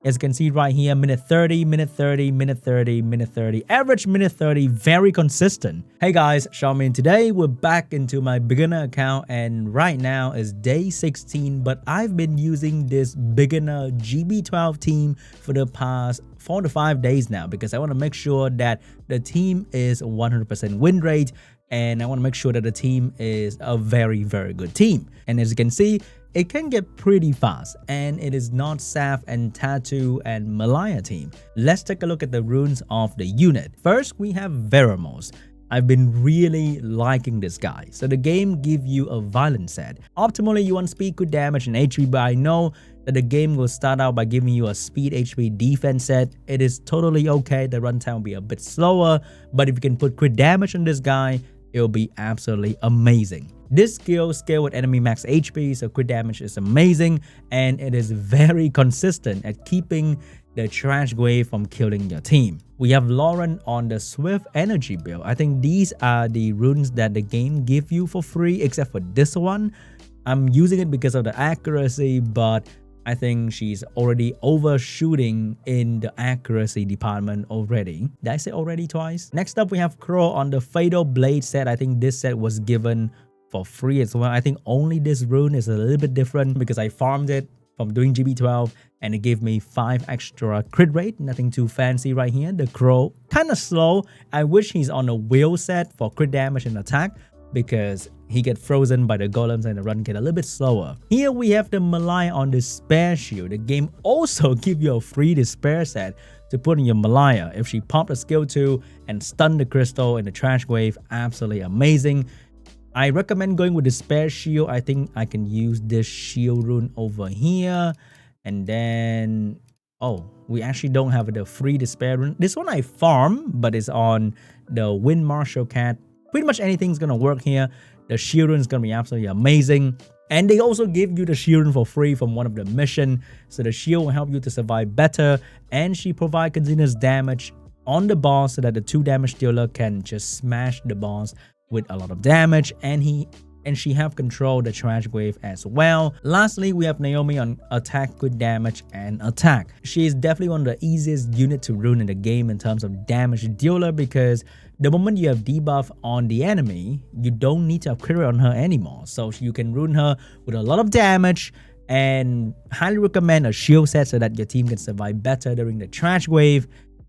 As you can see right here, minute 30, minute 30, minute 30, minute 30, average minute 30, very consistent. Hey guys, SeanB. Today we're back into my beginner account and right now is day 16, but I've been using this beginner GB12 team for the past 4 to 5 days now because I want to make sure that the team is 100% win rate and I want to make sure that the team is a very, very good team. And as you can see, it can get pretty fast and it is not Sath and Tatu and Melia team. Let's take a look at the runes of the unit. First, we have Veromos. I've been really liking this guy. So the game gives you a violent set. Optimally, you want speed, good damage, and HP, but I know that the game will start out by giving you a speed, HP, defense set. It is totally okay. The runtime will be a bit slower, but if you can put crit damage on this guy, it'll be absolutely amazing. This skill scale with enemy max HP, so crit damage is amazing, and it is very consistent at keeping the trash wave from killing your team. We have Loren on the Swift Energy build. I think these are the runes that the game gives you for free, except for this one. I'm using it because of the accuracy, but I think she's already overshooting in the accuracy department already. Did I say already twice? Next up, we have Kro on the Fatal Blade set. I think this set was given for free as well. I think only this rune is a little bit different because I farmed it from doing GB12 and it gave me 5 extra crit rate. Nothing too fancy right here. The Kro kind of slow. I wish he's on a wheel set for crit damage and attack because he get frozen by the golems and the run get a little bit slower. Here we have the Melia on the Despair Shield. The game also give you a free Despair set to put in your Melia. If she popped a skill 2 and stun the crystal in the trash wave, absolutely amazing. I recommend going with the Despair Shield. I think I can use this shield rune over here. And then, oh, we actually don't have the free Despair rune. This one I farm, but it's on the Wind Marshal Cat. Pretty much anything's gonna work here. The shield rune is gonna be absolutely amazing. And they also give you the shield rune for free from one of the missions. So the shield will help you to survive better. And she provides continuous damage on the boss so that the 2 damage dealer can just smash the boss with a lot of damage, and she have control the trash wave as well. Lastly, we have Naomi on attack, good damage, and attack. She is definitely one of the easiest unit to rune in the game in terms of damage dealer because the moment you have debuff on the enemy, you don't need to have crit on her anymore. So you can rune her with a lot of damage and highly recommend a shield set so that your team can survive better during the trash wave.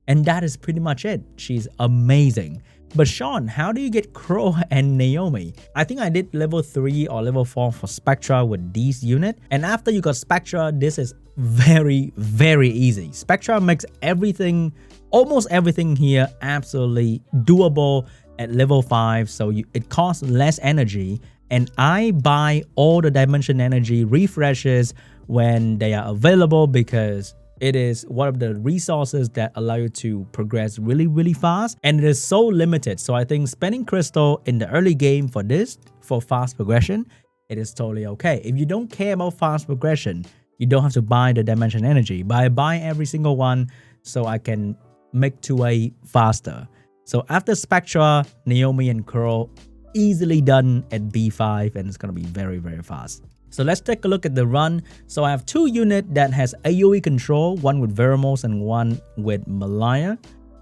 And that is pretty much it. She's amazing. But Sean, how do you get Kro and Naomi? I think I did level 3 or level 4 for Spectra with these unit. And after you got Spectra, this is very, very easy. Spectra makes everything, almost everything here absolutely doable at level 5. So it costs less energy. And I buy all the Dimension Energy refreshes when they are available because it is one of the resources that allow you to progress really, really fast. And it is so limited. So I think spending crystal in the early game for this, for fast progression, it is totally okay. If you don't care about fast progression, you don't have to buy the Dimension Energy. But I buy every single one so I can make 2A faster. So after Spectra, Naomi and Kro, easily done at B5 and it's going to be very, very fast. So let's take a look at the run. So I have 2 units that has AoE control, one with Veromos and one with Melia.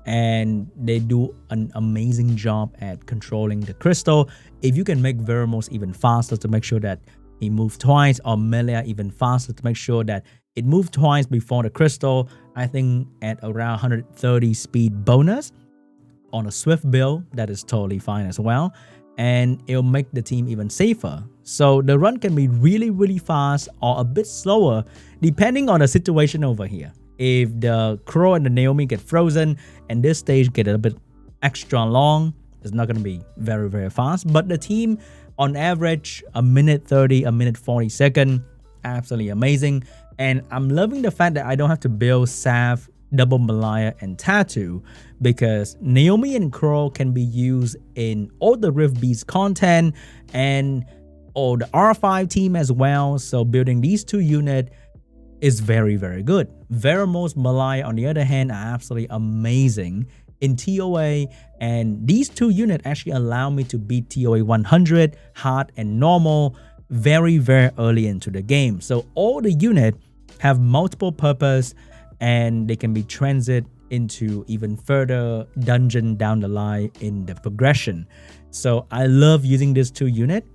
And they do an amazing job at controlling the crystal. If you can make Veromos even faster to make sure that he moves twice, or Melia even faster to make sure that it moves twice before the crystal, I think at around 130 speed bonus on a Swift build, that is totally fine as well. And it'll make the team even safer. So the run can be really, really fast or a bit slower depending on the situation over here. If the Kro and the Naomi get frozen and this stage get a bit extra long, it's not going to be very, very fast. But the team on average, a minute 30, a minute 40 second, absolutely amazing. And I'm loving the fact that I don't have to build Sath, double Melia, and Tatu because Naomi and Kro can be used in all the Rift Beast content and all the R5 team as well. So building these 2 units is very, very good. Veromos, Melia, on the other hand, are absolutely amazing in TOA, and these 2 units actually allow me to beat TOA 100, hard, and normal very, very early into the game. So all the units have multiple purpose and they can be transit into even further dungeon down the line in the progression. So I love using this 2 unit.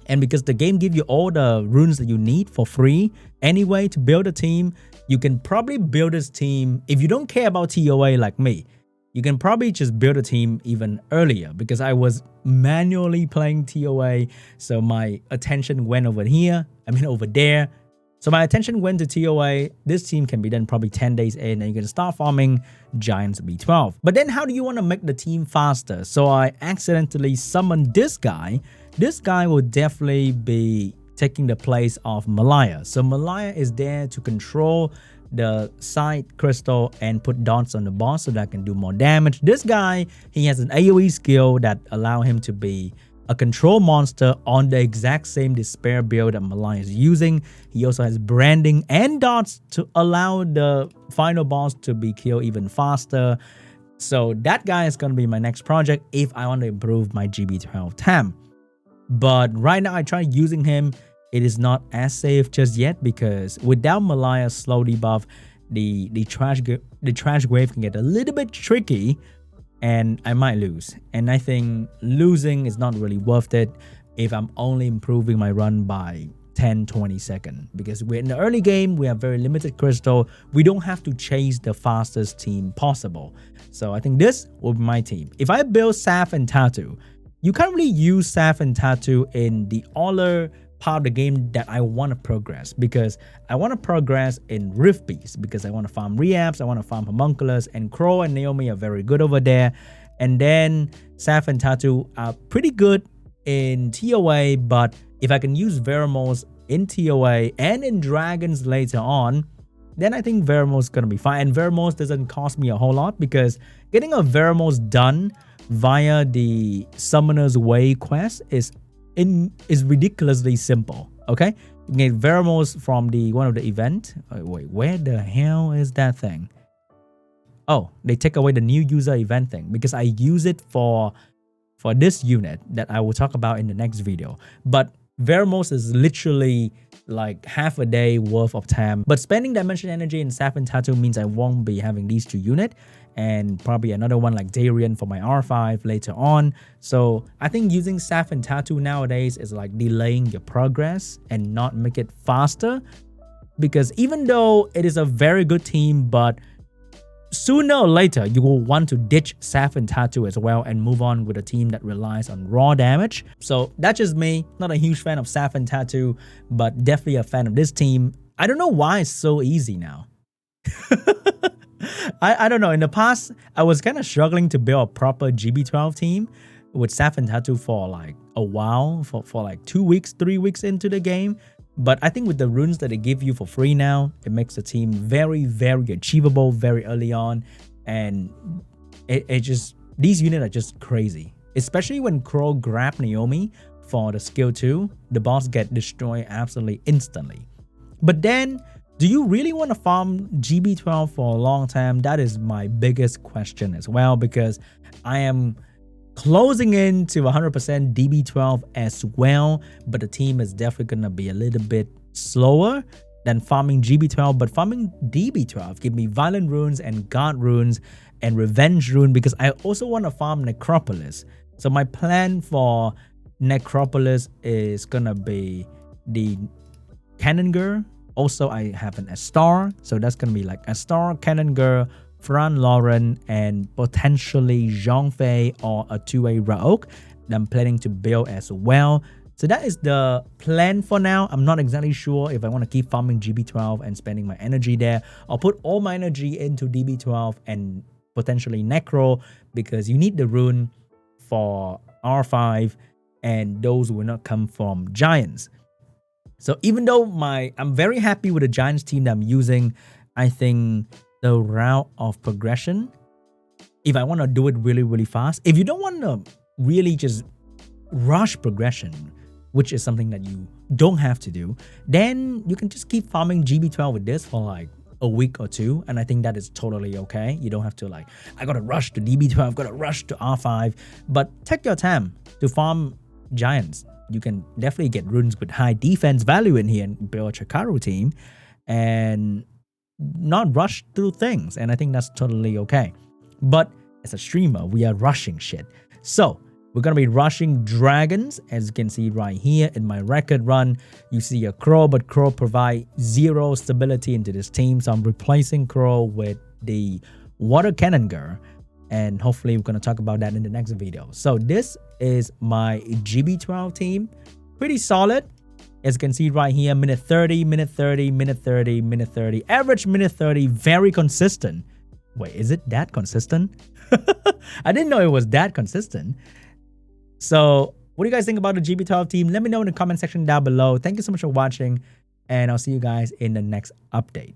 And because the game gives you all the runes that you need for free anyway to build a team, you can probably build this team. If you don't care about TOA like me, you can probably just build a team even earlier, because I was manually playing TOA. So my attention went over there. So my attention went to TOA. This team can be done probably 10 days in, and you can start farming Giants B12. But then how do you want to make the team faster? So I accidentally summoned this guy. This guy will definitely be taking the place of Melia. So Melia is there to control the side crystal and put dots on the boss so that I can do more damage. This guy, he has an AoE skill that allow him to be a control monster on the exact same despair build that Melia is using. He also has branding and dots to allow the final boss to be killed even faster. So that guy is going to be my next project if I want to improve my GB12 TAM. But right now I tried using him. It is not as safe just yet, because without Melia's slow debuff, the trash wave can get a little bit tricky, and I might lose. And I think losing is not really worth it if I'm only improving my run by 10-20 seconds, because we're in the early game, we have very limited crystal. We don't have to chase the fastest team possible. So I think this will be my team. If I build Sath and Tatu, you can't really use Sath and Tatu in the other part of the game that I want to progress, because I want to progress in Rift Beast, because I want to farm Reaps, I want to farm Homunculus, and Kro and Naomi are very good over there. And then Sath and Tatu are pretty good in TOA, but if I can use Veromos in TOA and in Dragons later on, then I think Veromos is going to be fine. And Veromos doesn't cost me a whole lot, because getting a Veromos done via the Summoner's Way quest is ridiculously simple. Okay, you can get Veromos from one of the event. Wait, where the hell is that thing? Oh, they take away the new user event thing, because I use it for this unit that I will talk about in the next video. But Veromos is literally like half a day worth of time. But spending Dimension Energy in Sath and Tatu means I won't be having these 2 units, and probably another one like Darien for my R5 later on. So I think using Sath and Tatu nowadays is like delaying your progress and not make it faster, because even though it is a very good team, but sooner or later you will want to ditch Sath and Tatu as well and move on with a team that relies on raw damage. So that's just me. Not a huge fan of Sath and Tatu, but definitely a fan of this team. I don't know why it's so easy now. I don't know. In the past, I was kind of struggling to build a proper GB12 team with Sath and Tatu for like a while, for like 2 weeks, 3 weeks into the game. But I think with the runes that they give you for free now, it makes the team very, very achievable very early on. And these units are just crazy. Especially when Kro grabbed Naomi for the skill 2, the boss get destroyed absolutely instantly. But then, do you really want to farm GB12 for a long time? That is my biggest question as well, because I am closing in to 100% DB12 as well, but the team is definitely going to be a little bit slower than farming GB12. But farming DB12 give me Violent Runes and Guard Runes and Revenge Rune, because I also want to farm Necropolis. So my plan for Necropolis is going to be the Cannon Girl. Also, I have an Astar, so that's going to be like Astar, Cannon Girl, Fran Loren, and potentially Zhongfei or a 2A Raok that I'm planning to build as well. So that is the plan for now. I'm not exactly sure if I want to keep farming GB12 and spending my energy there. I'll put all my energy into DB12 and potentially Necro, because you need the rune for R5, and those will not come from Giants. So even though I'm very happy with the Giants team that I'm using, I think the route of progression, if I want to do it really, really fast, if you don't want to really just rush progression, which is something that you don't have to do, then you can just keep farming GB12 with this for like a week or 2, and I think that is totally okay. You don't have to like, I gotta rush to DB12, gotta rush to R5, but take your time to farm Giants. You can definitely get runes with high defense value in here and build a Chikaru team. And not rush through things, and I think that's totally okay. But as a streamer, we are rushing shit. So we're gonna be rushing dragons, as you can see right here in my record run. You see a Kro, but Kro provide 0 stability into this team, so I'm replacing Kro with the water cannon girl, and hopefully we're gonna talk about that in the next video. So this is my GB12 team, pretty solid. As you can see right here, minute 30, minute 30, minute 30, minute 30, average minute 30, very consistent. Wait, is it that consistent? I didn't know it was that consistent. So what do you guys think about the GB12 team? Let me know in the comment section down below. Thank you so much for watching, and I'll see you guys in the next update.